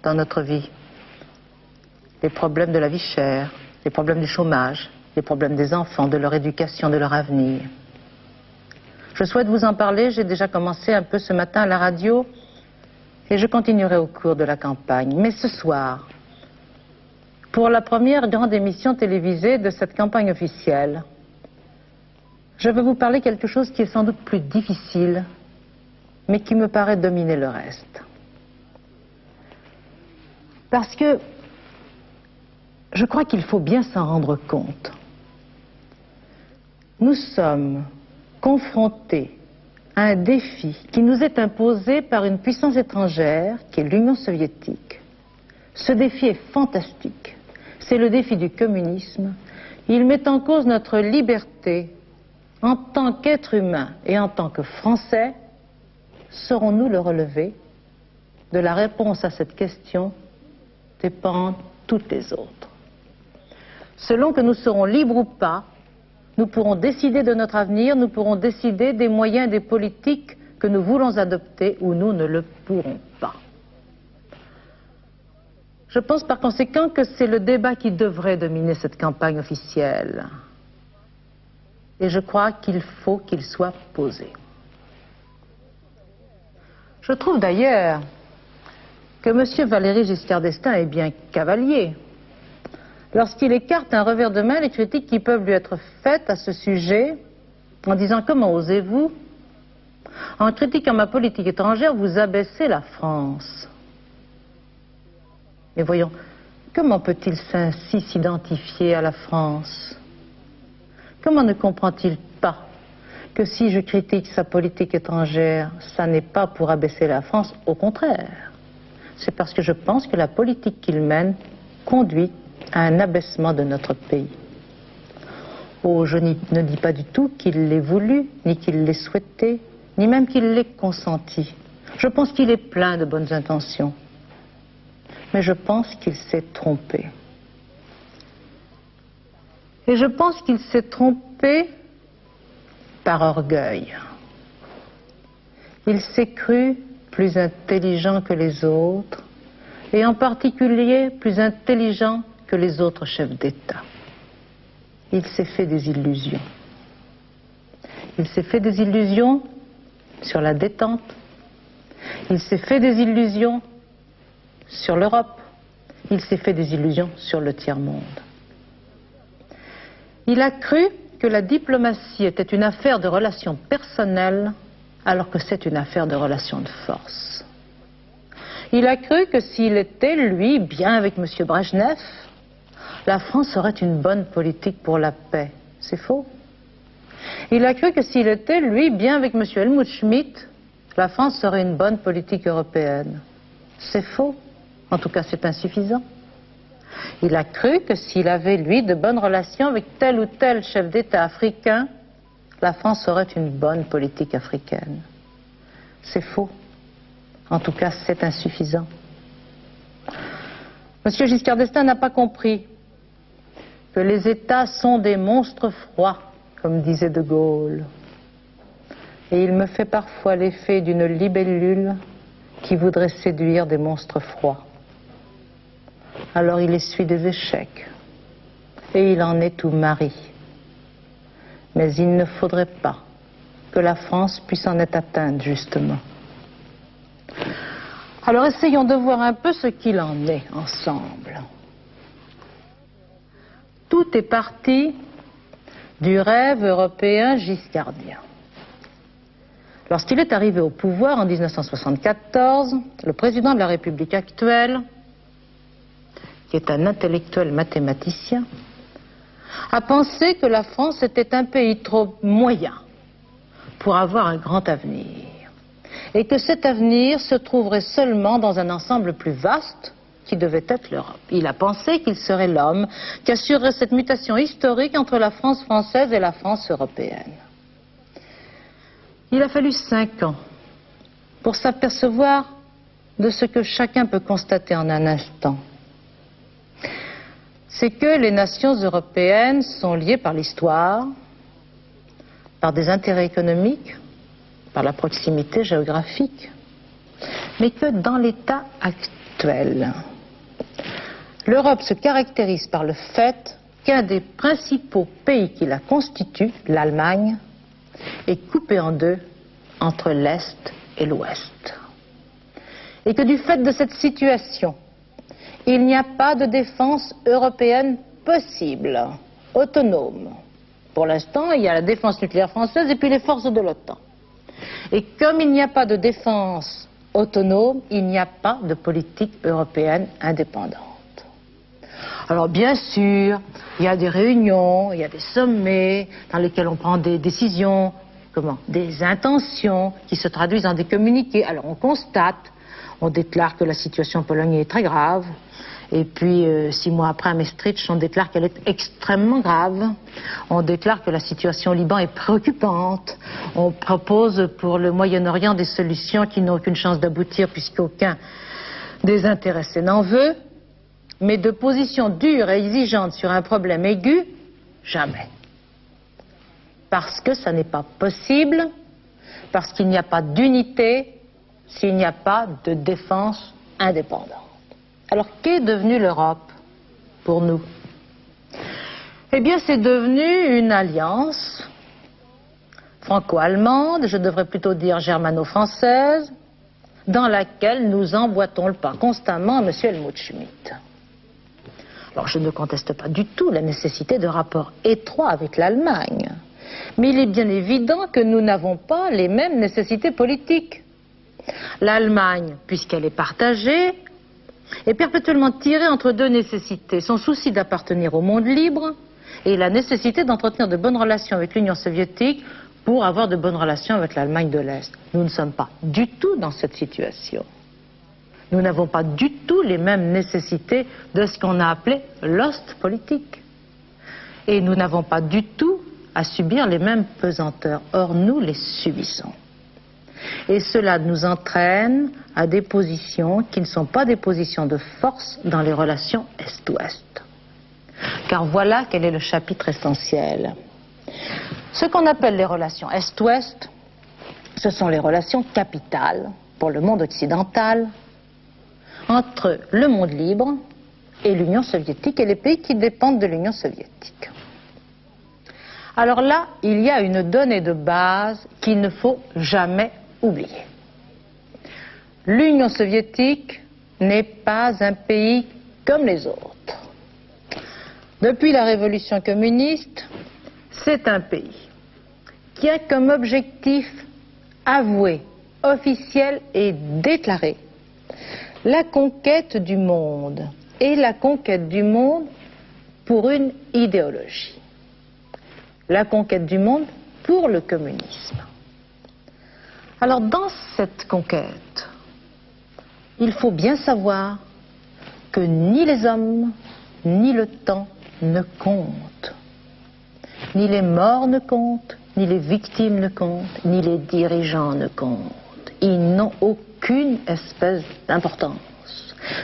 dans notre vie. Les problèmes de la vie chère, les problèmes du chômage, les problèmes des enfants, de leur éducation, de leur avenir. Je souhaite vous en parler, j'ai déjà commencé un peu ce matin à la radio et je continuerai au cours de la campagne. Mais ce soir, pour la première grande émission télévisée de cette campagne officielle, je veux vous parler quelque chose qui est sans doute plus difficile, mais qui me paraît dominer le reste. Parce que je crois qu'il faut bien s'en rendre compte. Nous sommes confrontés à un défi qui nous est imposé par une puissance étrangère, qui est l'Union soviétique. Ce défi est fantastique. C'est le défi du communisme. Il met en cause notre liberté en tant qu'être humain et en tant que Français. Saurons-nous le relever? De la réponse à cette question dépendent toutes les autres. Selon que nous serons libres ou pas, nous pourrons décider de notre avenir, nous pourrons décider des moyens et des politiques que nous voulons adopter ou nous ne le pourrons pas. Je pense par conséquent que c'est le débat qui devrait dominer cette campagne officielle. Et je crois qu'il faut qu'il soit posé. Je trouve d'ailleurs que M. Valéry Giscard d'Estaing est bien cavalier lorsqu'il écarte d'un revers de main les critiques qui peuvent lui être faites à ce sujet, en disant « Comment osez-vous, en critiquant ma politique étrangère, vous abaisser la France ?» Mais voyons, comment peut-il ainsi s'identifier à la France? Comment ne comprend-il pas que si je critique sa politique étrangère, ça n'est pas pour abaisser la France, au contraire. C'est parce que je pense que la politique qu'il mène conduit à un abaissement de notre pays. Oh, je ne dis pas du tout qu'il l'ait voulu, ni qu'il l'ait souhaité, ni même qu'il l'ait consenti. Je pense qu'il est plein de bonnes intentions. Mais je pense qu'il s'est trompé. Et je pense qu'il s'est trompé par orgueil. Il s'est cru plus intelligent que les autres, et en particulier plus intelligent que les autres chefs d'État. Il s'est fait des illusions. Il s'est fait des illusions sur la détente. Il s'est fait des illusions sur l'Europe. Il s'est fait des illusions sur le tiers-monde. Il a cru que la diplomatie était une affaire de relations personnelles, alors que c'est une affaire de relations de force. Il a cru que s'il était, lui, bien avec M. Brejnev, la France aurait une bonne politique pour la paix. C'est faux. Il a cru que s'il était, lui, bien avec M. Helmut Schmidt, la France aurait une bonne politique européenne. C'est faux. En tout cas, c'est insuffisant. Il a cru que s'il avait, lui, de bonnes relations avec tel ou tel chef d'État africain, la France aurait une bonne politique africaine. C'est faux. En tout cas, c'est insuffisant. M. Giscard d'Estaing n'a pas compris que les États sont des monstres froids, comme disait De Gaulle. Et il me fait parfois l'effet d'une libellule qui voudrait séduire des monstres froids. Alors il essuie des échecs, et il en est tout mari. Mais il ne faudrait pas que la France puisse en être atteinte, justement. Alors essayons de voir un peu ce qu'il en est ensemble. Tout est parti du rêve européen giscardien. Lorsqu'il est arrivé au pouvoir en 1974, le président de la République actuelle, qui est un intellectuel mathématicien, a pensé que la France était un pays trop moyen pour avoir un grand avenir, et que cet avenir se trouverait seulement dans un ensemble plus vaste qui devait être l'Europe. Il a pensé qu'il serait l'homme qui assurerait cette mutation historique entre la France française et la France européenne. Il a fallu 5 ans pour s'apercevoir de ce que chacun peut constater en un instant. C'est que les nations européennes sont liées par l'histoire, par des intérêts économiques, par la proximité géographique, mais que dans l'état actuel. L'Europe se caractérise par le fait qu'un des principaux pays qui la constituent, l'Allemagne, est coupé en deux entre l'Est et l'Ouest. Et que du fait de cette situation, il n'y a pas de défense européenne possible, autonome. Pour l'instant, il y a la défense nucléaire française et puis les forces de l'OTAN. Et comme il n'y a pas de défense autonome, il n'y a pas de politique européenne indépendante. Alors bien sûr, il y a des réunions, il y a des sommets dans lesquels on prend des décisions, des intentions qui se traduisent en des communiqués. Alors on constate, on déclare que la situation en Pologne est très grave, et puis 6 mois après à Maastricht, on déclare qu'elle est extrêmement grave, on déclare que la situation au Liban est préoccupante, on propose pour le Moyen-Orient des solutions qui n'ont aucune chance d'aboutir puisqu'aucun des intéressés n'en veut, mais de positions dures et exigeantes sur un problème aigu, jamais. Parce que ça n'est pas possible, parce qu'il n'y a pas d'unité s'il n'y a pas de défense indépendante. Alors qu'est devenue l'Europe pour nous? Eh bien c'est devenu une alliance franco-allemande, je devrais plutôt dire germano-française, dans laquelle nous emboîtons le pas constamment à M. Helmut Schmidt. Alors je ne conteste pas du tout la nécessité de rapports étroits avec l'Allemagne, mais il est bien évident que nous n'avons pas les mêmes nécessités politiques. L'Allemagne, puisqu'elle est partagée, est perpétuellement tirée entre deux nécessités, son souci d'appartenir au monde libre et la nécessité d'entretenir de bonnes relations avec l'Union soviétique pour avoir de bonnes relations avec l'Allemagne de l'Est. Nous ne sommes pas du tout dans cette situation. Nous n'avons pas du tout les mêmes nécessités de ce qu'on a appelé l'Ostpolitik. Et nous n'avons pas du tout à subir les mêmes pesanteurs. Or, nous les subissons. Et cela nous entraîne à des positions qui ne sont pas des positions de force dans les relations Est-Ouest. Car voilà quel est le chapitre essentiel. Ce qu'on appelle les relations Est-Ouest, ce sont les relations capitales pour le monde occidental entre le monde libre et l'Union soviétique et les pays qui dépendent de l'Union soviétique. Alors là, il y a une donnée de base qu'il ne faut jamais oublier. L'Union soviétique n'est pas un pays comme les autres. Depuis la révolution communiste, c'est un pays qui a comme objectif avoué, officiel et déclaré la conquête du monde, et la conquête du monde pour une idéologie. La conquête du monde pour le communisme. Alors dans cette conquête, il faut bien savoir que ni les hommes, ni le temps ne comptent. Ni les morts ne comptent, ni les victimes ne comptent, ni les dirigeants ne comptent. Ils n'ont aucune espèce d'importance.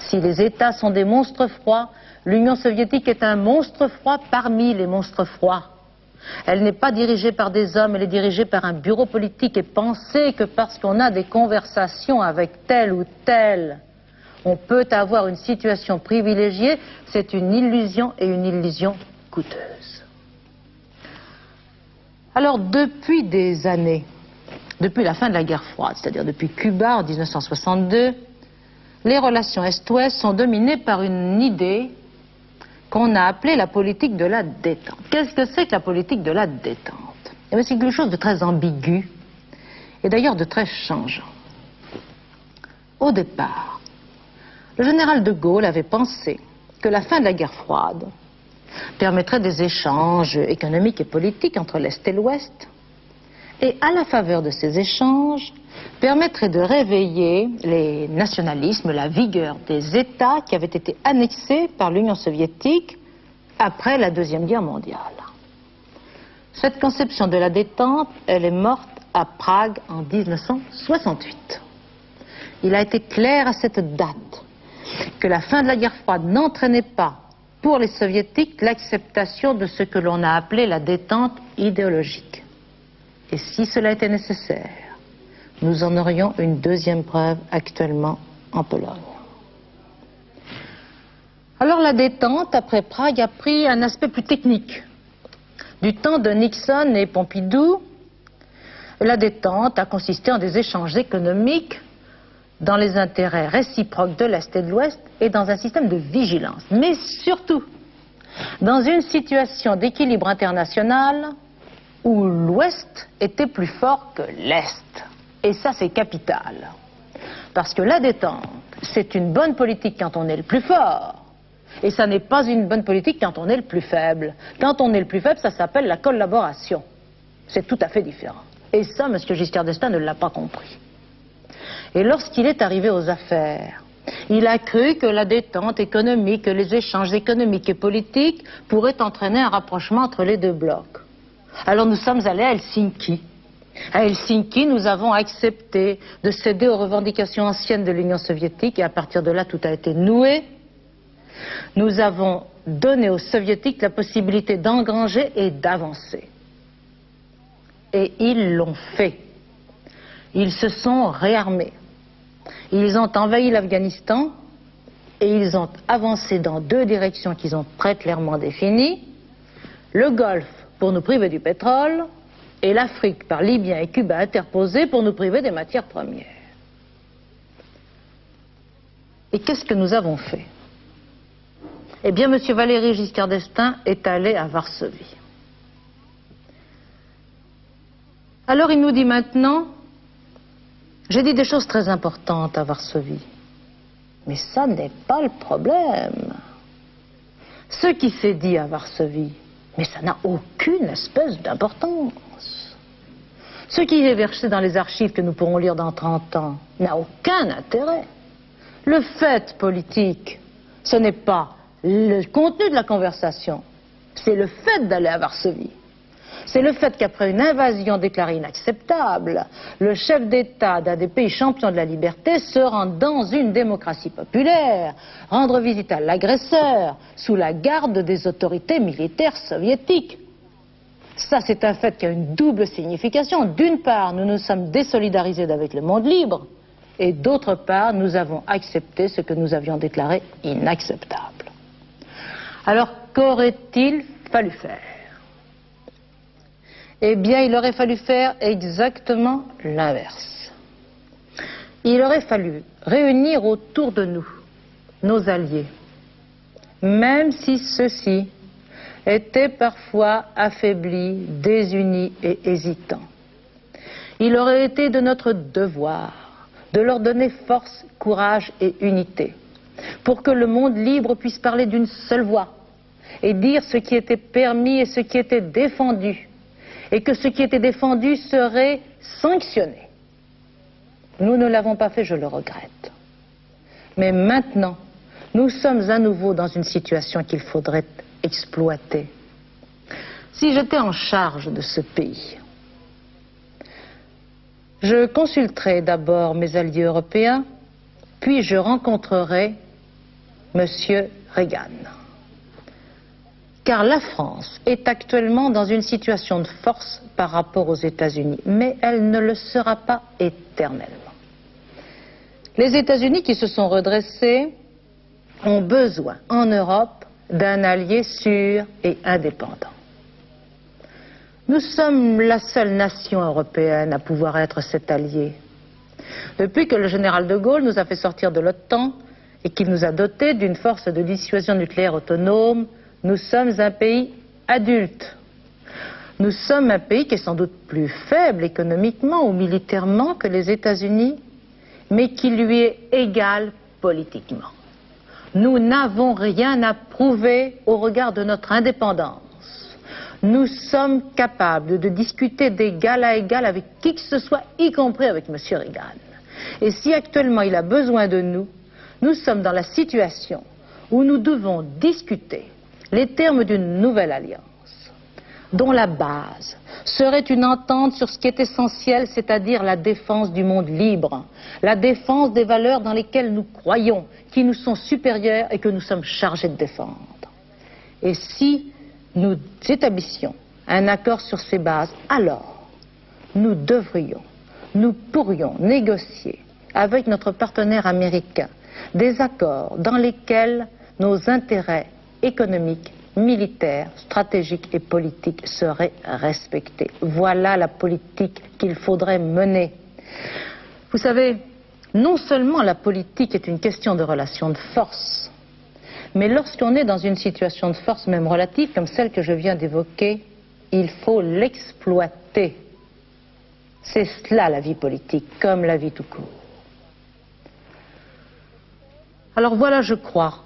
Si les États sont des monstres froids, l'Union soviétique est un monstre froid parmi les monstres froids. Elle n'est pas dirigée par des hommes, elle est dirigée par un bureau politique. Et penser que parce qu'on a des conversations avec tel ou tel, on peut avoir une situation privilégiée, c'est une illusion et une illusion coûteuse. Alors depuis des années, depuis la fin de la guerre froide, c'est-à-dire depuis Cuba en 1962, les relations Est-Ouest sont dominées par une idée qu'on a appelée la politique de la détente. Qu'est-ce que c'est que la politique de la détente? Eh bien, c'est quelque chose de très ambigu et d'ailleurs de très changeant. Au départ, le général de Gaulle avait pensé que la fin de la guerre froide permettrait des échanges économiques et politiques entre l'Est et l'Ouest, et à la faveur de ces échanges, permettrait de réveiller les nationalismes, la vigueur des États qui avaient été annexés par l'Union soviétique après la Deuxième Guerre mondiale. Cette conception de la détente, elle est morte à Prague en 1968. Il a été clair à cette date que la fin de la guerre froide n'entraînait pas pour les soviétiques l'acceptation de ce que l'on a appelé la détente idéologique. Et si cela était nécessaire, nous en aurions une deuxième preuve actuellement en Pologne. Alors la détente après Prague a pris un aspect plus technique. Du temps de Nixon et Pompidou, la détente a consisté en des échanges économiques dans les intérêts réciproques de l'Est et de l'Ouest et dans un système de vigilance. Mais surtout, dans une situation d'équilibre international où l'Ouest était plus fort que l'Est. Et ça, c'est capital. Parce que la détente, c'est une bonne politique quand on est le plus fort. Et ça n'est pas une bonne politique quand on est le plus faible. Quand on est le plus faible, ça s'appelle la collaboration. C'est tout à fait différent. Et ça, M. Giscard d'Estaing ne l'a pas compris. Et lorsqu'il est arrivé aux affaires, il a cru que la détente économique, que les échanges économiques et politiques pourraient entraîner un rapprochement entre les deux blocs. Alors nous sommes allés à Helsinki. À Helsinki, nous avons accepté de céder aux revendications anciennes de l'Union soviétique et à partir de là, tout a été noué. Nous avons donné aux soviétiques la possibilité d'engranger et d'avancer. Et ils l'ont fait. Ils se sont réarmés. Ils ont envahi l'Afghanistan et ils ont avancé dans deux directions qu'ils ont très clairement définies. Le Golfe pour nous priver du pétrole et l'Afrique par Libyens et Cuba interposés pour nous priver des matières premières. Et qu'est-ce que nous avons fait? Eh bien, M. Valéry Giscard d'Estaing est allé à Varsovie. Alors il nous dit maintenant, j'ai dit des choses très importantes à Varsovie, mais ça n'est pas le problème. Ce qui s'est dit à Varsovie, mais ça n'a aucune espèce d'importance. Ce qui est versé dans les archives que nous pourrons lire dans 30 ans n'a aucun intérêt. Le fait politique, ce n'est pas le contenu de la conversation, c'est le fait d'aller à Varsovie. C'est le fait qu'après une invasion déclarée inacceptable, le chef d'État d'un des pays champions de la liberté se rende dans une démocratie populaire, rendre visite à l'agresseur sous la garde des autorités militaires soviétiques. Ça, c'est un fait qui a une double signification. D'une part, nous nous sommes désolidarisés avec le monde libre, et d'autre part, nous avons accepté ce que nous avions déclaré inacceptable. Alors, qu'aurait-il fallu faire? Eh bien, il aurait fallu faire exactement l'inverse. Il aurait fallu réunir autour de nous nos alliés, même si ceux-ci étaient parfois affaiblis, désunis et hésitants. Il aurait été de notre devoir de leur donner force, courage et unité, pour que le monde libre puisse parler d'une seule voix et dire ce qui était permis et ce qui était défendu, et que ce qui était défendu serait sanctionné. Nous ne l'avons pas fait, je le regrette. Mais maintenant, nous sommes à nouveau dans une situation qu'il faudrait exploiter. Si j'étais en charge de ce pays, je consulterais d'abord mes alliés européens, puis je rencontrerais M. Reagan. Car la France est actuellement dans une situation de force par rapport aux États-Unis, mais elle ne le sera pas éternellement. Les États-Unis qui se sont redressés ont besoin en Europe d'un allié sûr et indépendant. Nous sommes la seule nation européenne à pouvoir être cet allié. Depuis que le général de Gaulle nous a fait sortir de l'OTAN et qu'il nous a dotés d'une force de dissuasion nucléaire autonome, nous sommes un pays adulte. Nous sommes un pays qui est sans doute plus faible économiquement ou militairement que les États-Unis, mais qui lui est égal politiquement. Nous n'avons rien à prouver au regard de notre indépendance. Nous sommes capables de discuter d'égal à égal avec qui que ce soit, y compris avec M. Reagan. Et si actuellement il a besoin de nous, nous sommes dans la situation où nous devons discuter les termes d'une nouvelle alliance, dont la base serait une entente sur ce qui est essentiel, c'est-à-dire la défense du monde libre, la défense des valeurs dans lesquelles nous croyons, qui nous sont supérieures et que nous sommes chargés de défendre. Et si nous établissions un accord sur ces bases, alors nous devrions nous pourrions négocier avec notre partenaire américain des accords dans lesquels nos intérêts économiques, militaires, stratégiques et politiques seraient respectés. Voilà la politique qu'il faudrait mener. Vous savez, non seulement la politique est une question de relation de force, mais lorsqu'on est dans une situation de force, même relative, comme celle que je viens d'évoquer, il faut l'exploiter. C'est cela la vie politique, comme la vie tout court. Alors voilà, je crois,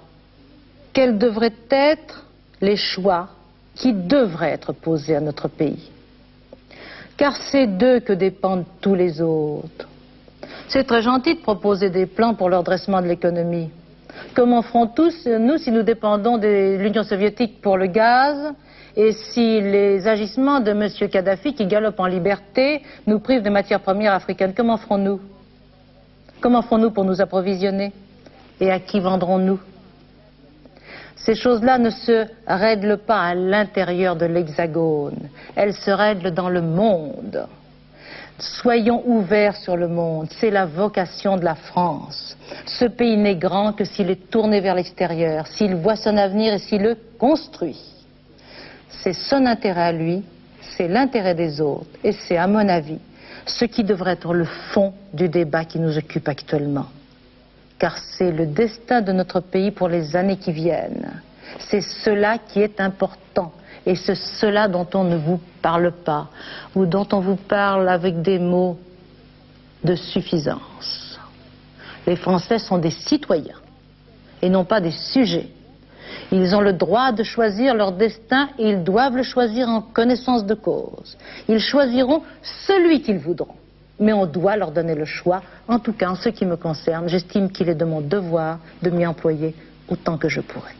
quels devraient être les choix qui devraient être posés à notre pays. Car c'est d'eux que dépendent tous les autres. C'est très gentil de proposer des plans pour le redressement de l'économie. Comment ferons tous, nous, si nous dépendons de l'Union soviétique pour le gaz, et si les agissements de M. Kadhafi, qui galope en liberté, nous privent de matières premières africaines? Comment ferons-nous? Comment ferons-nous pour nous approvisionner? Et à qui vendrons-nous? Ces choses-là ne se règlent pas à l'intérieur de l'Hexagone, elles se règlent dans le monde. Soyons ouverts sur le monde, c'est la vocation de la France. Ce pays n'est grand que s'il est tourné vers l'extérieur, s'il voit son avenir et s'il le construit. C'est son intérêt à lui, c'est l'intérêt des autres, et c'est, à mon avis, ce qui devrait être le fond du débat qui nous occupe actuellement. Car c'est le destin de notre pays pour les années qui viennent. C'est cela qui est important. Et c'est cela dont on ne vous parle pas, ou dont on vous parle avec des mots de suffisance. Les Français sont des citoyens, et non pas des sujets. Ils ont le droit de choisir leur destin, et ils doivent le choisir en connaissance de cause. Ils choisiront celui qu'ils voudront. Mais on doit leur donner le choix. En tout cas, en ce qui me concerne, j'estime qu'il est de mon devoir de m'y employer autant que je pourrai.